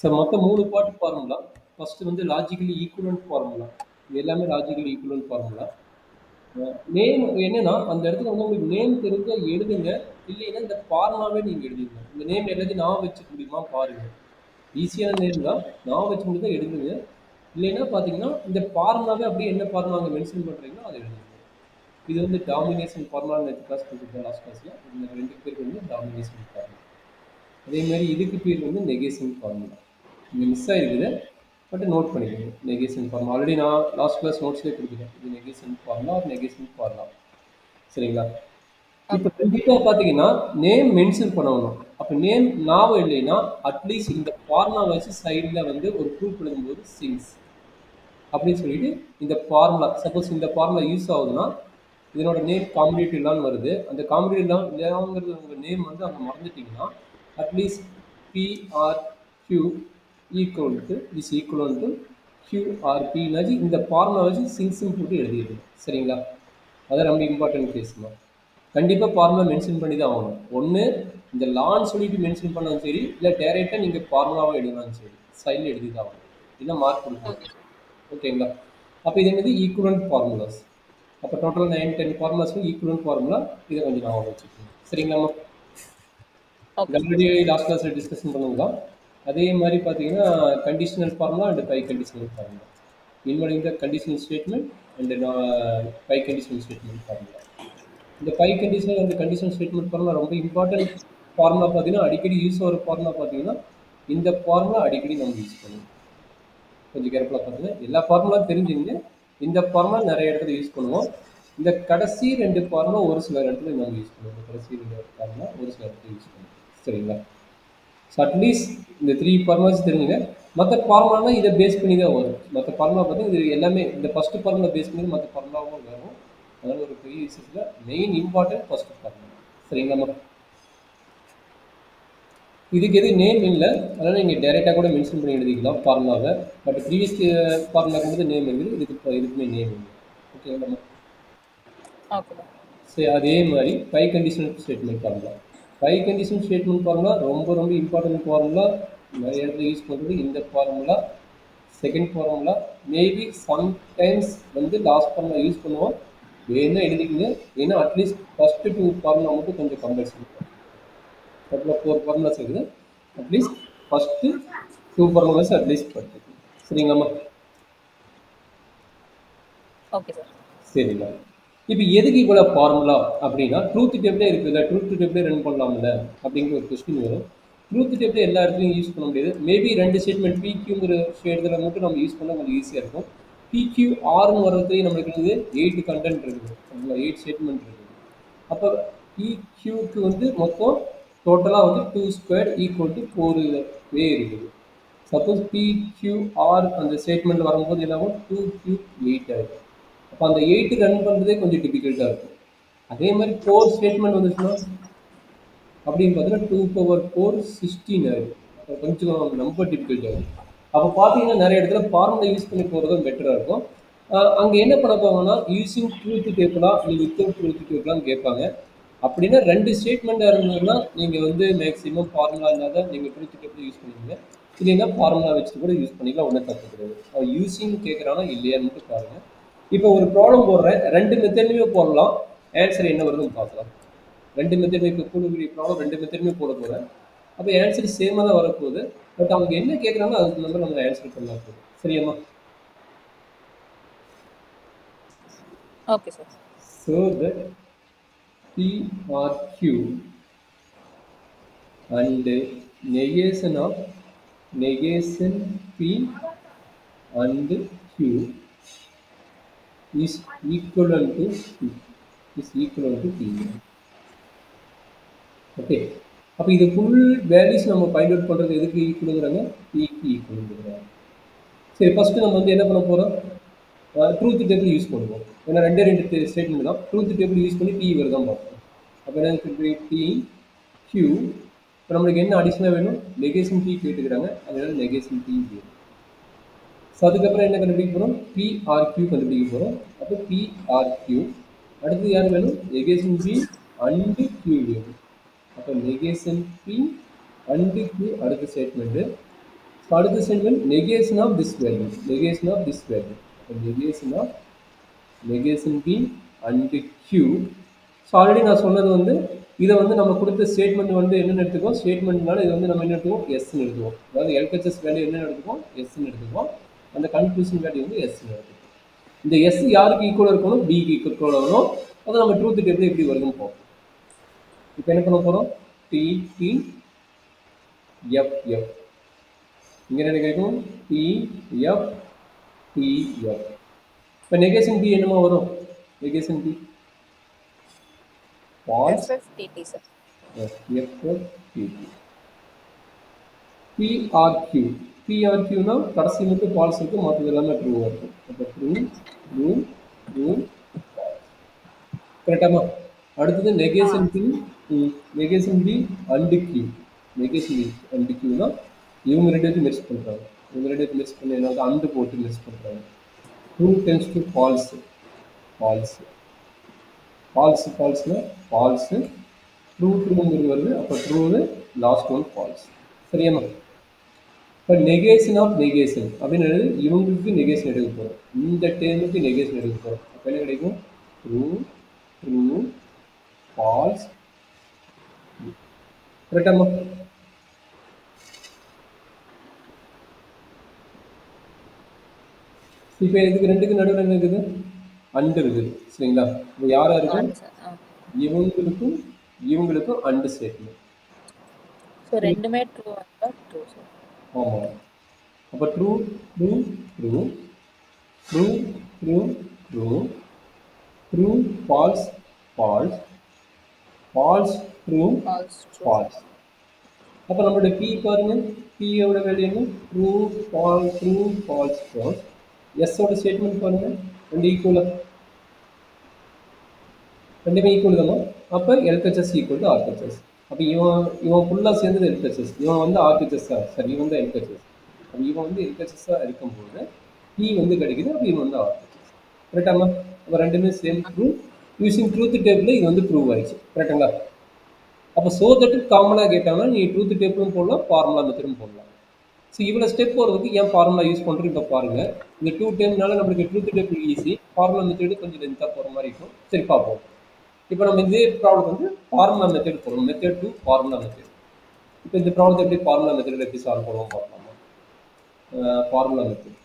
Sir மொத்தம் 3 part formula. First வந்து logically equivalent formula. இது எல்லாமே லாஜிக்கலி ஈக்குவலன்ட் ஃபார்முலா. நேம் என்னன்னா, அந்த இடத்துல வந்து உங்களுக்கு நேம் தெரிஞ்சா எழுதுங்க. இல்லைன்னா இந்த ஃபார்முலாவே நீங்க எழுதிருங்க. இந்த நேம் எல்லாத்தையும் ஞாபகம் வச்சுக்க முடியுமா பாருங்க. ஈஸியான நேம் தான். ஞாபகம் வச்சுக்க முடிஞ்சா எழுதுங்க. இல்லைன்னா பார்த்தீங்கன்னா, இந்த ஃபார்முலாவே அப்படியே என்ன ஃபார்முலா அங்க மென்ஷன் பண்றீங்களோ அதை எழுதுங்க. இது வந்து டாமினேஷன் ஃபார்முலான்னு நேத்து கிளாஸ் கொடுத்துருக்கேன் லாஸ்ட் கிளாஸ்ல. இந்த 2 பேருக்கு வந்து டாமினேஷன் ஃபார்முலா. அதே மாதிரி இதுக்கு பேர் வந்து நெகேஷன் ஃபார்முலா. இங்க மிஸ் ஆயிருக்குது. பட் நோட் பண்ணிக்கோங்க. Negation formula. ஆல்ரெடி நான் லாஸ்ட் கிளாஸ் நோட்ஸ்லேயே கொடுத்துட்டேன். இது நெகேஷன் ஃபார்முலா ஒரு நெகேஷன் ஃபார்முலா. சரிங்களா? இப்போ ஓகே கண்டிப்பா பார்த்தீங்கன்னா, நேம் மென்ஷன் பண்ணணும். அப்ப நேம் ஞாபகம் இல்லைன்னா, அட்லீஸ்ட் இந்த ஃபார்முலா வச்சு சைடுல வந்து ஒரு ப்ரூஃப் எழுதும்போது சிங்ஸ் அப்படின்னு சொல்லிட்டு இந்த ஃபார்முலா சப்போஸ் இந்த ஃபார்முலா யூஸ் ஆகுதுன்னா இதனோட நேம் காம்படிட்டிவ் லான்னு வருது. அந்த காம்படிட்டிவ் லாங்கிறது உங்க நேம் வந்து அங்கே மறந்துட்டீங்கன்னா at least p or q equal to is equal to கியூஆர்பின்னாச்சு இந்த ஃபார்முலா வச்சு சிங்ஸும் போட்டு எழுதிடுது. சரிங்களா? அதான் ரொம்ப இம்பார்ட்டன்ட் கேஸ்மா. கண்டிப்பாக ஃபார்முலா மென்ஷன் பண்ணி தான் ஆகணும். ஒன்று இந்த லான்னு சொல்லிட்டு மென்ஷன் பண்ணாலும் சரி, இல்லை டேரெக்டாக நீங்கள் ஃபார்முலாவை எழுதினாலும் சரி, சைடில் எழுதி தான் ஆகணும். இல்லை மார்க் கொடுக்கணும். ஓகேங்களா? அப்போ இது என்னது ஈக்குவலன்ட் ஃபார்முலாஸ். அப்போ டோட்டல் 9-10 ஃபார்முலாஸ்க்கு ஈக்குவலன்ட் ஃபார்முலா இதை கொஞ்சம் ஞாபகம் வச்சுக்கோங்க. சரிங்களாம்மா? ஓகே ஆல்ரெடி லாஸ்ட் கிளாஸில் டிஸ்கஷன் பண்ணுவோம். அதே மாதிரி பார்த்தீங்கன்னா conditional formula and bi conditional formula. Involving the conditional statement and bi conditional statement formula. இந்த bi conditional and conditional statement formula ரொம்ப இம்பார்ட்டன்ட் ஃபார்முலா. பார்த்தீங்கன்னா அடிக்கடி யூஸ் ஆகிற ஃபார்முலா பார்த்தீங்கன்னா இந்த ஃபார்முலா அடிக்கடி நம்ம யூஸ் பண்ணுவோம். கொஞ்சம் கேர்ஃபுல்லாக பார்த்தீங்கன்னா எல்லா ஃபார்முலாவும் தெரிஞ்சுங்க. இந்த ஃபார்முலா நிறைய இடத்துல யூஸ் பண்ணுவோம். இந்த கடைசி 2 ஃபார்முலா ஒரு சில இடத்துல நம்ம யூஸ் பண்ணுவோம். இந்த கடைசி 2 ஃபார்முலா ஒரு சில இடத்துல யூஸ் பண்ணுவோம். சரிங்களா? ஸோ அட்லீஸ்ட் இந்த 3 ஃபார்முலாஸ் தெரிஞ்சுங்க. மற்ற ஃபார்முலானா இதை பேஸ் பண்ணி தான் வரும். மற்ற ஃபார்முலா பார்த்தீங்கன்னா இது எல்லாமே இந்த ஃபர்ஸ்ட் ஃபார்முலா பேஸ் பண்ணி மற்ற ஃபார்முலாவும் வரும். அதனால ஒரு பெரிய விஷயத்தில் மெயின் இம்பார்ட்டன்ட் ஃபர்ஸ்ட் ஃபார்முலா. சரிங்களா? இதுக்கு எது நேம் இல்லை, அதனால் நீங்கள் டைரெக்டாக கூட மென்ஷன் பண்ணி எழுதிக்கலாம் ஃபார்முலாவை. பட் ப்ரீவியஸ் ஃபார்முலாக்கு வந்து நேம் இருக்குது, இதுக்குமே நேம் இல்லை. ஓகேங்களா? ஓகே சரி, அதே மாதிரி by conditional statement formula. By conditional statement formula ரொம்ப ரொம்ப இம்பார்ட்டன்ட் ஃபார்முலா. நிறைய இடத்துல யூஸ் பண்ணுறது இந்த formula. Second formula maybe sometimes வந்து லாஸ்ட் ஃபார்முலா யூஸ் பண்ணுவோம். வேணும்னா எழுதிக்கங்க. ஏன்னா அட்லீஸ்ட் ஃபர்ஸ்ட் 2 ஃபார்முலா மட்டும் கொஞ்சம் கம்பல்சரி. டோட்டலாக 4 ஃபார்முலாஸ் இருக்குது. அட்லீஸ்ட் ஃபஸ்ட்டு 2 ஃபார்முலாஸ் அட்லீஸ்ட் படிச்சுக்கணும். சரிங்களாம்மா? Okay sir. சரிங்களா? இப்போ எதுக்கு இவ்வளோ ஃபார்முலா அப்படின்னா ட்ரூத் டேபிளே இருக்குல்ல, ட்ரூத் டேபிளே ரன் பண்ணலாம்ல அப்படிங்கிற ஒரு கொஸ்டின் வரும். ட்ரூத் டேபிளே எல்லா இடத்துலையும் யூஸ் பண்ண முடியாது. மேபி 2 ஸ்டேட்மெண்ட் பிக்யூங்கிற இடத்துல மட்டும் நம்ம யூஸ் பண்ணால் கொஞ்சம் ஈஸியாக இருக்கும். பிக்யூ ஆர்னு வர்றதுலேயே நம்மளுக்கு இருக்குது 8 கண்டென்ட் இருக்குது. 8 ஸ்டேட்மெண்ட் இருக்குது. அப்போ பிக்யூக்கு வந்து மொத்தம் டோட்டலாக வந்து 2² ஈக்குவல் டு 4 வே இருக்குது. சப்போஸ் பிக்யூஆர் அந்த ஸ்டேட்மெண்ட் வரும்போது என்னாகும் 2Q8 ஆகிடும். அப்போ அந்த 8 ரன் பண்ணுறதே கொஞ்சம் டிஃபிகல்ட்டாக இருக்கும். அதே மாதிரி 4 ஸ்டேட்மெண்ட் வந்துச்சுன்னா அப்படின்னு பார்த்தீங்கன்னா 2⁴ 16 ஆகிடும். அப்போ கொஞ்சம் ரொம்ப டிஃபிகல்ட் ஆகிடும். அப்போ பார்த்தீங்கன்னா நிறைய இடத்துல ஃபார்முலா யூஸ் பண்ணி போகிறதும் பெட்டராக இருக்கும். அங்கே என்ன பண்ண போவாங்கன்னா யூஸிங் ட்ரூத் டேபிளா இல்லை வித்தவுட் ட்ரூத் டேபிளான்னு கேட்பாங்க. அப்படின்னா 2 ஸ்டேட்மெண்ட்டாக இருந்ததுன்னா நீங்கள் வந்து மேக்ஸிமம் ஃபார்முலா இல்லாத நீங்கள் ட்ரூத் டேபிள் யூஸ் பண்ணுவீங்க. இல்லைன்னா ஃபார்முலா வச்சுட்டு கூட யூஸ் பண்ணிக்கலாம். ஒன்றும் தப்பு கிடையாது. அவன் யூஸிங் கேட்குறானா இல்லையான்னு பாருங்கள். இப்போ ஒரு ப்ராப்ளம் போடுறேன், 2 மெத்தட்லையுமே போடலாம். ஆன்சர் என்ன வருதுன்னு பார்க்கலாம். 2 மெத்தட் இப்போ கூடக்கூடிய ப்ராப்ளம் 2 மெத்தடுமே போட போகிறேன். அப்போ ஆன்சர் சேமாக தான் வரப்போகுது. பட் அவங்க என்ன கேட்குறாங்களோ அதுக்கு நம்பர் நம்ம ஆன்சர் பண்ணலாம் போகுது. சரியாம்மா? Okay sir. So that P or Q and negation of negation P and Q is equivalent to P. Is equivalent to P. Okay. அப்போ இது ஃபுல் வேல்யூஸ் நம்ம ஃபைண்ட் அவுட் பண்ணுறது எதுக்கு ஈக்குவலுங்கிறாங்க? பிக்கு ஈக்குவலுங்கிறாங்க. சரி, ஃபஸ்ட்டு நம்ம வந்து என்ன பண்ண போகிறோம்? ட்ரூத் டேபிள் யூஸ் பண்ணுவோம். ஏன்னா 2 ஸ்டேட்மெண்ட் தான். ட்ரூத் டேபிள் யூஸ் பண்ணி பி வருதான் பார்ப்போம். அப்போ என்ன பி கியூ. இப்போ நம்மளுக்கு என்ன அடிஷனலாக வேணும்? நெகேஷன் பி கேட்டுக்கிறாங்க. அதனால நெகேஷன் பி வேணும். ஸோ அதுக்கப்புறம் என்ன கண்டுபிடிக்க போகிறோம்? பிஆர்கியூ கண்டுபிடிக்க போகிறோம். அப்போ பிஆர்கியூ. அடுத்து யார் வேணும்? நெகேஷன் பி அண்டு கியூ வேணும். அப்போ நெகேஷன் பி அண்டு கியூ அடுத்த ஸ்டேட்மெண்ட்டு. So அடுத்த statement negation of this value. Negation of this value. So negation B and Q. So already நான் சொன்னது வந்து இதை வந்து நம்ம கொடுத்த ஸ்டேட்மெண்ட் வந்து என்னென்னு எடுத்துக்கோம், ஸ்டேட்மெண்ட்னால இது வந்து நம்ம என்ன எடுத்துக்கோம், எஸ்ன்னு எடுத்துக்கோம். அதாவது எல்ஹெச்எஸ் வேல்யூ என்னென்னு எடுத்துக்கோம், எஸ்ன்னு எடுத்துக்கோம். அந்த கன்க்ளூஷன் வேல்யூ வந்து எஸ்ன்னு எடுத்துக்கோம். இந்த எஸ் யாருக்கு ஈக்குவலாக இருக்கணும், பிக்கு ஈக்குவலாக இருக்கணும். அதை நம்ம ட்ரூத் டேபிள் எப்படி வருதுன்னு பார்ப்போம். இப்போ என்ன பண்ண போகிறோம், டி டி எஃப் எஃப் இங்கே என்ன கிடைக்கும், டி எஃப் டி எஃப். இப்போ நெகேஷன் பி என்னமா வரும், negation B false FFTT sir. FFTT. PRQ. PRQ னா கடைசி மட்டும் false இருக்கு, மற்றது எல்லாமே true இருக்கும். அப்போ true கரெக்டாமா. அடுத்தது negation B, negation B and Q. negation B and Q னா இவங்க ரெண்டு பேரும் மிக்ஸ் பண்றாங்க. இவங்க ரெண்டு பேரும் மிக்ஸ் பண்ணி என்ன and போட்டு மிக்ஸ் பண்றாங்க. True tends to false. false false ஃபால்ஸ்னா ஃபால்ஸு, ட்ரூ ட்ரூங்கிறது வருது. அப்போ ட்ரூன்னு லாஸ்ட் ஒன் ஃபால்ஸ். சரியாமா. இப்போ நெகேஷன் ஆஃப் நெகேஷன் அப்படின்னு இவங்களுக்கு நெகேஷன் எடுக்க போகிறோம், இந்த டேர்முக்கு நெகேஷன் எடுக்க போகிறோம். அப்போ என்ன கிடைக்கும், ட்ரூ ட்ரூ ஃபால்ஸ். கரெக்டாமா. இப்போ இதுக்கு ரெண்டுக்கு நடுவில் என்ன இருக்குது, அண்டு இருக்குது. சரிங்களா. இப்போ யாரா இருக்கு, இவங்களுக்கும் இவங்களுக்கும் அண்டு ஸ்டேட்மெண்ட். ஸோ ரெண்டுமே ட்ரூ வந்தா ட்ரூ சார். ஆமாம். அப்போ true true true true true true true false false false true false. அப்போ நம்மளோட பி பாருங்க, பியோட வேல்யூ என்ன, true false true false false. எஸ்ஸோட ஸ்டேட்மெண்ட் பாருங்க, ரெண்டு ஈக்குவலாக, ரெண்டுமே ஈக்குவல் தானே. அப்போ எல்ஹெச்எஸ் ஈக்குவல் டு ஆர்ஹெச்எஸ். அப்போ இவன் ஃபுல்லாக சேர்ந்தது எல்ஹெச்எஸ், இவன் வந்து ஆர்ஹெச்எஸ்ஸாக, சரி இவன் தான் எல்ஹெச்எஸ். அப்போ இவன் வந்து எல்ஹெச்எஸ்ஸாக இருக்கும்போது பி வந்து கிடைக்குது. அப்போ இவன் வந்து ஆர்ஹெச்எஸ். கரெக்டாமா. அப்போ ரெண்டுமே சேம் ட்ரூ. யூஸிங் ட்ரூத் டேபிளில் இது வந்து ப்ரூவ் ஆயிடுச்சு. கரெக்டுங்களா. அப்போ ஸோ தட் காமனாக கேட்டாங்கன்னா நீ ட்ரூத் டேபிளும் போடலாம், ஃபார்முலா மெத்தடும் போடலாம். ஸோ இவ்வளோ ஸ்டெப் போகிறதுக்கு ஏன் ஃபார்முலா யூஸ் பண்ணுறோம் இப்போ பாருங்கள். இந்த 2 டைம்னால நம்மளுக்கு truth table easy, formula method கொஞ்சம் லென்த்தாக போகிற மாதிரி இருக்கும். சரி பார்ப்போம். இப்போ நம்ம இதே ப்ராப்ளம் வந்து ஃபார்முலா மெத்தட் போகிறோம், மெத்தட் டு ஃபார்முலா மெத்தட். இப்போ இந்த ப்ராப்ளத்தை எப்படி ஃபார்முலா மெத்தட் எப்படி சால்வ் பண்ணுவோம் பார்க்கலாமா. Formula method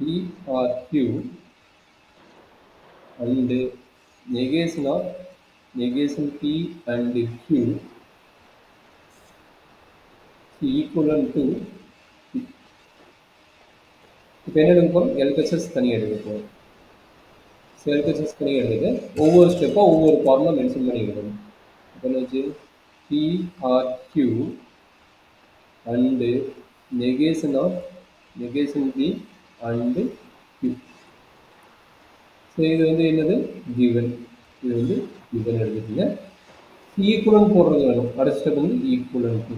PRQ and negation of negation P and Q equivalent to, இப்போ என்ன எடுக்க போகிறோம், எல்ஹெச்எஸ் தனியாக எடுக்க போகிறோம். ஸோ எல்ஹெச்எஸ் தனியாக எடுத்துட்டு ஒவ்வொரு ஸ்டெப்பாக ஒவ்வொரு ஃபார்முலா மென்ஷன் பண்ணி எடுக்கணும். இப்போ என்னாச்சு, PRQ and negation of negation P and Q. So இது வந்து என்னது, கிவன். இது வந்து கிவன் எடுத்துக்கீங்க. ஈக்குவலன்ட் போடுறது வேணும். அடுத்த ஸ்டெப் வந்து ஈக்குவலன்ட்.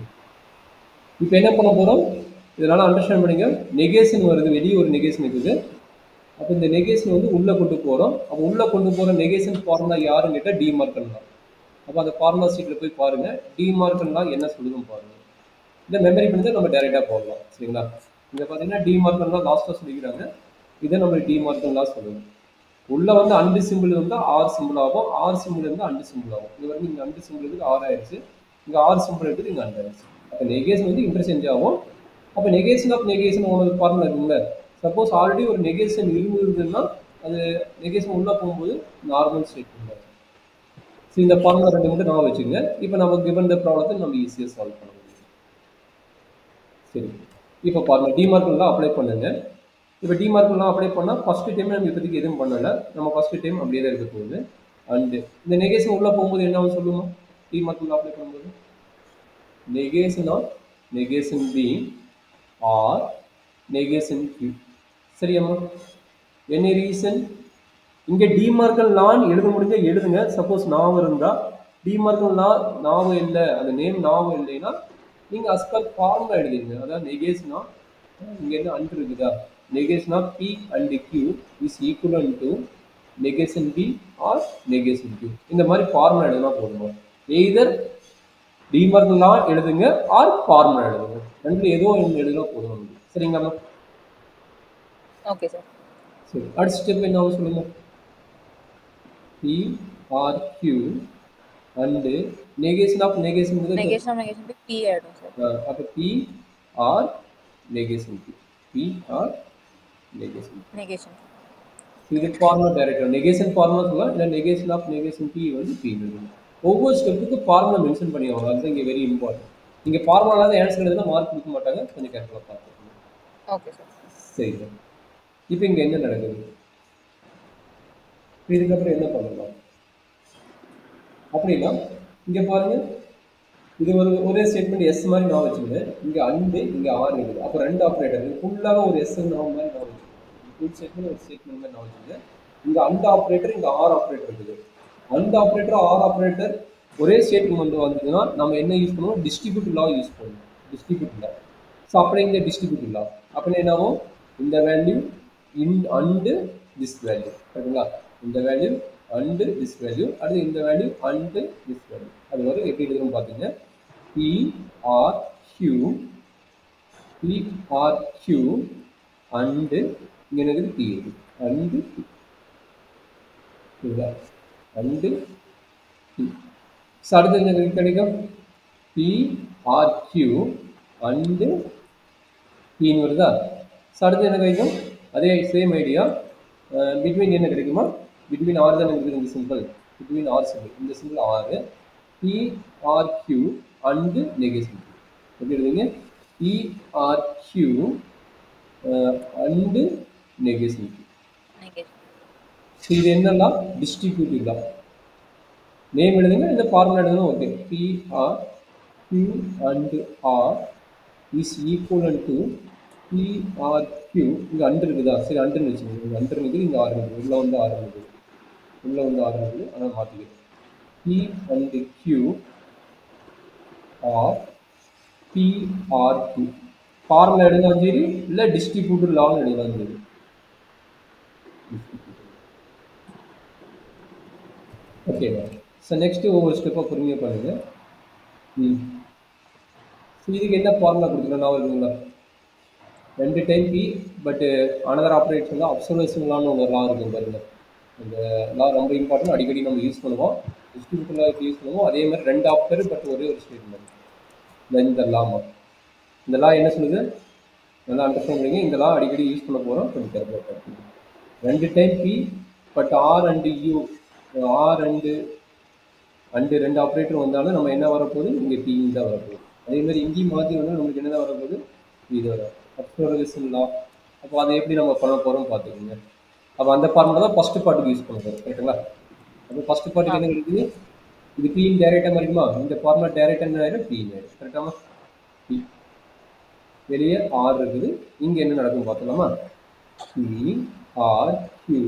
இப்போ என்ன பண்ண போகிறோம், இதனால் அண்டர்ஸ்டாண்ட் பண்ணிங்க. நெகேஷன் வருது, வெளியே ஒரு நெகேஷன் இருக்குது. அப்போ இந்த நெகேஷன் வந்து உள்ளே கொண்டு போகிறோம். அப்போ உள்ளே கொண்டு போகிற நெகேஷன் ஃபார்முலா யாருன்னு கேட்டால் டிமார்கன் தான். அப்போ அந்த ஃபார்முலா சீட்டில் போய் பாருங்கள், டிமார்கன்லாம் என்ன சொல்லுதுன்னு பாருங்கள். இதை மெமரி பண்ணி தான் நம்ம டேரெக்டாக போடலாம். சரிங்களா. இங்கே பார்த்தீங்கன்னா டிமார்கன்லாம் லாஸ்ட்டாக சொல்லிக்கிறாங்க. இதை நம்ம டிமார்கன்லாம் சொல்லணும். உள்ளே வந்து அண்டு சிம்பிள் இருந்தால் ஆர் சிம்பிள் ஆகும், ஆர் சிம்பிள் இருந்தால் அண்டு சிம்பிள் ஆகும். இது வந்து இங்கே அண்டு சிம்பிள் இருக்குது ஆர் ஆயிடுச்சு, இங்கே ஆர் சிம்பிள் இருக்குது இங்கே அண்டு ஆயிடுச்சு. அப்போ நெகேஷன் வந்து இன்டர்சேஞ்ச் ஆகும். அப்போ நெகேஷன் ஆஃப் நெகேஷன் உங்களுக்கு ஃபார்முலா இருக்குங்களா. சப்போஸ் ஆல்ரெடி ஒரு நெகேஷன் இருந்ததுன்னா அது நெகேஷன் உள்ளே போகும்போது நார்மல் ஸ்டேட்மெண்ட். ஸோ இந்த ஃபார்முலா ரெண்டு மட்டும் நான் வச்சுக்கோங்க. இப்போ நம்ம கிவன் த ப்ராப்ளத்தை நம்ம ஈஸியாக சால்வ் பண்ண முடியும். சரி, இப்போ பாருங்க, டிமார்க்கெல்லாம் அப்ளை பண்ணுங்க. இப்போ டிமார்க்கெல்லாம் அப்ளை பண்ணால் ஃபஸ்ட்டு டைம் நம்ம இப்போதைக்கு எதுவும் பண்ணலை, நம்ம ஃபஸ்ட்டு டைம் அப்படியே தான் இருக்க போகுது. அண்டு இந்த நெகேஷன் உள்ளே போகும்போது என்ன ஆகும் சொல்லுவோம், டிமார்க்கெல்லாம் அப்ளை பண்ணும்போது negation of negation B or negation Q. சரியாம்மா. என்ன ரீசன், இங்கே டிமார்க்கல் லான் எழுத முடிஞ்ச எழுதுங்க. சப்போஸ் ஞாபகம் இருந்தால், டிமார்க்கல் லா ஞாபகம் இல்லை, அந்த நேம் ஞாபகம் இல்லைன்னா நீங்கள் அஸ்பர் ஃபார்முலா எழுதிடுங்க. அதாவது நெகேஷன் ஆஃப், இங்கே என்ன அண்டு இருக்குதா, negation of P and Q is equivalent to negation P or negation Q. இந்த மாதிரி ஃபார்முலா எழுதுனா போதுமா? எய்தர் டிமார்கன் லா எழுதுங்க ஆர் ஃபார்முலா எழுதுங்க. ரெண்டுல ஏதோ ஒன்று எழுதுனா போதும். சரிங்களா? Okay sir. சரி, அடுத்த ஸ்டெப் என்ன ஆகும் சொல்லுங்க. P or Q and negation of negation negation P ஆயிடும் சார். அப்போ P or negation P. P or negation. Negation. இது ஃபார்முலா டைரக்டா நெகேஷன் ஃபார்முலா சொல்லலாம், இல்லை நெகேஷன் ஆஃப் நெகேஷன் பி வந்து பி எழுதணும். ஒவ்வொரு ஸ்டெப்புக்கு ஃபார்முலா மென்ஷன் பண்ணிடுவாங்க. அதுதான் இங்கே வெரி இம்பார்ட்டன்ட். இங்கே ஃபார்முலா தான் ஆன்சர் எழுதுனா மார்க் கொடுக்க மாட்டாங்க. கொஞ்சம் கேர்ஃபுல்லாக பார்த்துக்கோங்க. Okay sir. சரி சார். இப்போ இங்கே என்ன நடக்குது? இதுக்கப்புறம் என்ன பண்ணலாம் அப்படின்னா, இங்கே பாருங்க, இது ஒரே ஸ்டேட்மெண்ட் எஸ் மாதிரி நான் வச்சுருந்தேன். இங்கே அண்டு இங்கே ஆர் இருக்குது. அப்போ ரெண்டு ஆப்ரேட்டர் ஃபுல்லாக ஒரு எஸ் நான் மாதிரி நான் வச்சுருக்கேன். ஃபுல் ஸ்டேட்மெண்ட் ஒரு ஸ்டேட்மெண்ட் மாதிரி நான் வச்சுருந்தேன். இங்கே அண்ட் ஆப்ரேட்டர் இங்கே ஆர் ஆப்ரேட்டர் இருக்குது. அண்ட் ஆப்ரேட்டர் ஆர் ஆப்ரேட்டர் ஒரே ஸ்டேட்மெண்ட் வந்ததுன்னா நம்ம என்ன யூஸ் பண்ணுவோம்? டிஸ்ட்ரிபியூட் லா யூஸ் பண்ணுவோம். டிஸ்ட்ரிபியூட் லா. ஸோ அப்படியே இங்கே டிஸ்ட்ரிபியூட் லா அப்படின்னா என்ன ஆகும்? இந்த value in and this value. சரிங்களா? இந்த வேல்யூ அண்டு திஸ் வேல்யூ, அடுத்து இந்த வேல்யூ அண்டு திஸ் வேல்யூ. அது வரும். எப்படி எழுதுறோம் பார்த்தீங்க, P or Q, P or Q and இங்கே என்னது பி இருக்குது அண்டு பி. சரிங்களா? And P. ஸோ அடுத்து என்ன கிடைக்கும்? பி ஆர் கியூ அண்டு பின்னு வருதா? ஸோ அடுத்து என்ன கிடைக்கும்? அதே சேம் ஐடியா. பிட்வீன் என்ன கிடைக்குமா? பிட்வீன் ஆர் தான் இருக்குது இந்த சிம்பிள். பிட்வீன் ஆர் சிம்பிள், இந்த symbol or. B or Q and negation. எப்படி எழுதுங்க? P or Q and negation. So இது என்னெல்லாம் டிஸ்ட்ரிபியூட்டிவ் லா. நேம் எழுதுங்க, இந்த ஃபார்முலா எழுதுங்க. Okay. P or Q and R is equal to P or Q. இங்கே and இருக்குதா? சரி, அண்டுன்னு வச்சுக்கோங்க. இங்கே அண்டு இருக்குது, இங்கே ஆறு இருக்குது. உள்ள வந்து ஆறு இருக்குது, உள்ள வந்து ஆறு இருக்குது. ஆனால் மாற்றிக்கிறேன். P and q or B or q. Formula எழுதலாம் சரி, இல்லை டிஸ்ட்ரிபியூட்டிவ் லான்னு எழுதலாம் சரி. ஓகேவா? ஸோ நெக்ஸ்ட்டு ஒவ்வொரு ஸ்டெப்பாக பொறுமையாக பண்ணுங்க. இதுக்கு என்ன ஃபார்முலா கொடுக்குறோம் நான் இருக்குங்களா? ரெண்டு டைம் பி, பட்டு அனதர் ஆப்ரேஷன் தான் அப்சர்வேஷன் லான்னு ஒரு லா இருக்கும் பாருங்க. இந்த லா ரொம்ப இம்பார்ட்டன்ட், அடிக்கடி நம்ம யூஸ் பண்ணுவோம். டிஸ்ட்ரிபியூட்டிவ் லா யூஸ் பண்ணுவோம். அதே மாதிரி ரெண்டு ஆப்டர் பட் ஒரே ஒரு ஸ்டேட்மெண்ட். இந்த லாமா, இந்த லா என்ன சொல்லுது? நல்லா அண்டர்ஸ்டாண்ட் பண்ணுங்க. இந்த லா அடிக்கடி யூஸ் பண்ண போகிறோம். கொஞ்சம் கேர்ஃபுல்லாக. ரெண்டு time P but or and U, or and ரெண்டு ஆப்ரேட்டர் வந்தாலும் நம்ம என்ன வரப்போகுது? இங்கே பி தான் வரப்போகுது. அதே மாதிரி இங்கேயும் மாற்றி வந்தால் நமக்கு என்ன தான் வரப்போகுது? இது வரும். அப்சர்வேஷன் லா. அப்போ அதை எப்படி நம்ம பண்ண போகிறோம் பார்த்துக்கோங்க. அப்போ அந்த ஃபார்முலா தான் ஃபஸ்ட்டு பார்ட்டுக்கு யூஸ் பண்ண போகிறோம். கரெக்டுங்களா? அப்போ ஃபஸ்ட்டு பார்ட்டுக்கு என்ன இருக்குது? இது பின்னு டேரெக்டாக மாறிக்குமா? இந்த ஃபார்முலா டேரெக்டாக என்ன ஆயிடும்? பின்னு ஆயிடும். கரெக்டாமா? பி வெளியே ஆர் இருக்குது. இங்கே என்ன நடக்கும் பார்த்துக்கலாமா? P or Q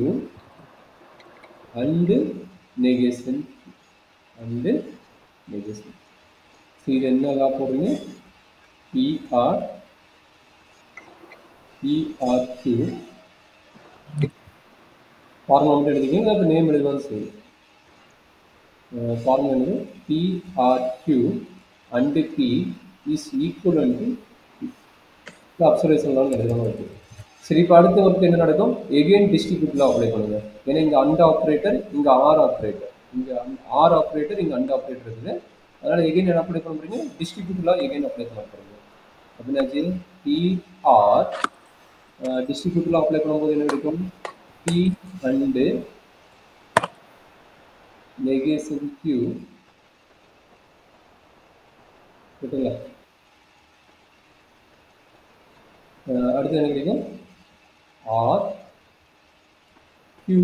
and negation and negation. So இது என்ன லா போடுறீங்க? PR Q. ஃபார்முலா மட்டும் எழுதிக்கிங்க, இப்போ நேம் எழுதுவான்னு சரி. ஃபார்முலா என்னது? P or q and p is equal to observation லான்னு எழுதணும். ஓகே. சரி, இப்போ அடுத்த ஒர்க் என்ன நடக்கும்? எகெயின் டிஸ்ட்ரிபியூட் லா அப்ளை பண்ணுங்க. ஏன்னா இங்கே அண்ட் ஆப்ரேட்டர், இங்கே ஆர் ஆப்ரேட்டர், இங்கே ஆர் ஆப்ரேட்டர், இங்கே அண்ட் ஆப்ரேட்டர் இருக்குது. அதனால் எகெயின் என்ன அப்ளை பண்ண போறீங்க? டிஸ்ட்ரிபியூட் லா எகெயின் அப்ளை பண்ண போறீங்க. அப்படின்னாச்சு பிஆர் டிஸ்ட்ரிபியூட் லா அப்ளை பண்ணும்போது என்ன கிடைக்கும்? P and negation q. ஓகேங்களா? அடுத்து என்ன கிடைக்கும்? Or Q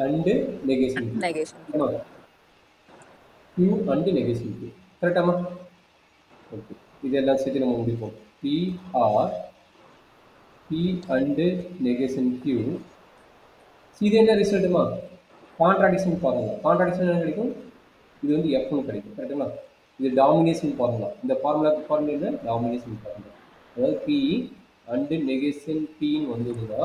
and negation q. Q and negation q. கரெக்டாமா? ஓகே. இதெல்லாம் சேர்த்து நம்ம முடிப்போம். P or p and negation q. இது என்ன ரிசல்ட்டுமா? Contradiction formula. கான்ட்ராடிக்ஷன் என்ன கிடைக்கும்? இது வந்து எஃப்னு கிடைக்கும். கரெக்டுங்களா? இது டாமினேஷன் ஃபார்முலா. இந்த ஃபார்முலாக்கு ஃபார்முலா என்ன? Domination formula. அதாவது பி அண்டு நெகேஷன் பின்னு வந்ததுன்னா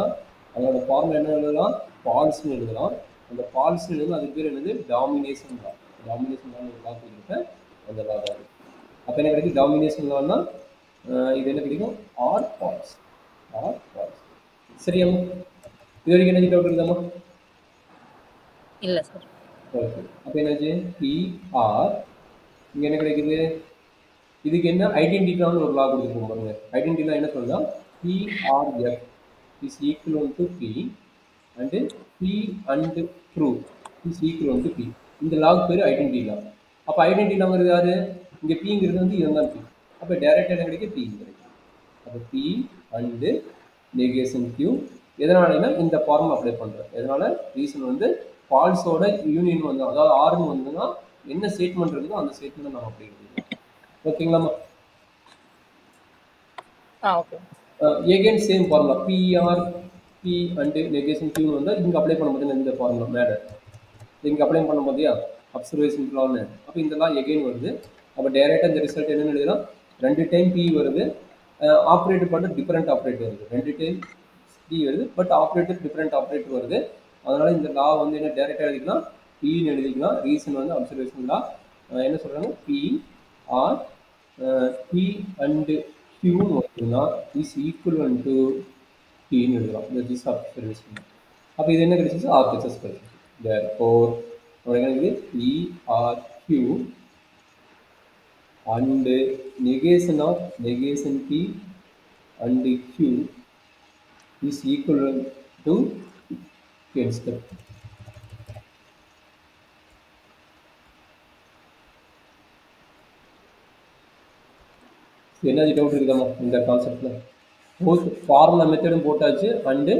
அதோட ஃபார்முலா என்ன எழுதலாம்? ஃபால்ஸ்னு எழுதலாம். அந்த ஃபால்ஸ்னு எழுதுனா அதுக்கு பேர் என்னது டாமினேஷன் லா. டாமினேஷன் லான்னு ஒரு லா கொடுத்துருப்பேன். அந்த லா தான் இது. அப்போ என்ன கிடைக்கும் டாமினேஷன் லான்னா இது என்ன கிடைக்கும் ஆர் ஃபால்ஸ். Or false. சரியாம்மா? இது வரைக்கும் என்ன டவுட் இருக்குதாம்மா? இல்ல சார். ஓகே. அப்போ என்னாச்சு பிஆர் இங்கே என்ன கிடைக்குது இதுக்கு என்ன ஐடென்டிட்டான்னு ஒரு லா கொடுத்துருக்கோம் பாருங்க. ஐடென்டிட்டா என்ன சொல்லலாம் p or F is equal to p and p and true is equal to p. இந்த லாக் பேர் ஐடென்டி லா. அப்போ ஐடென்டி லாங்கிறது யாரு இங்கே பிங்கிறது வந்து இதுதான் பி. அப்போ டைரக்டாக என்ன கிடைக்கும் பி கிடைக்கும். அப்போ பி அண்டு நெகேஷன் கியூ எதனாலனா இந்த ஃபார்ம் அப்ளை பண்ணுறேன். எதனால ரீசன் வந்து ஃபால்ஸோட யூனியன் வந்து அதாவது ஆர்னு வந்துன்னா என்ன ஸ்டேட்மெண்ட் இருக்குதோ அந்த ஸ்டேட்மெண்ட் நம்ம அப்ளை பண்ணிக்கலாம். ஓகேங்களாம்மா? Okay. Again same formula p or p and negation கியூன்னு வந்தால் இங்கே அப்ளை பண்ண பார்த்தீங்கன்னா இந்த ஃபார்முலா மேலே இங்கே அப்ளை பண்ண பார்த்தியா அப்சர்வேஷன் லான்னு. அப்போ இந்த லா எகைன் வருது. அப்போ டைரெக்டாக இந்த ரிசல்ட் என்னென்னு எழுதலாம் 2 டைம் பி வருது. ஆப்ரேட்டர் பண்ண டிஃப்ரெண்ட் ஆப்ரேட்டர் வருது. 2 டைம் பி வருது பட் ஆப்ரேட்டர் டிஃப்ரெண்ட் ஆப்ரேட்டர் வருது. அதனால் இந்த லா வந்து என்ன டைரெக்டாக எழுதிக்கலாம் பின்னு எழுதிக்கலாம். ரீசன் வந்து அப்சர்வேஷன் லா என்ன சொல்கிறாங்க பி ஆர் பி அண்டு கியூன்னு வருதுன்னா இஸ் ஈக்குவல் டு பின்னு எழுதலாம். இந்த திஸ் அப்சர்வேஷன். அப்போ இது என்ன கிடைச்சிச்சு ஆர்ஹெச்எஸ் கிடைச்சிச்சு. therefore உடனே p or q and negation of negation P and Q is equal to K step. என்ன டவுட் இருக்குதாமா இந்த கான்செப்ட்ல? போத் ஃபார்முலா மெத்தடும் போட்டாச்சு அண்டு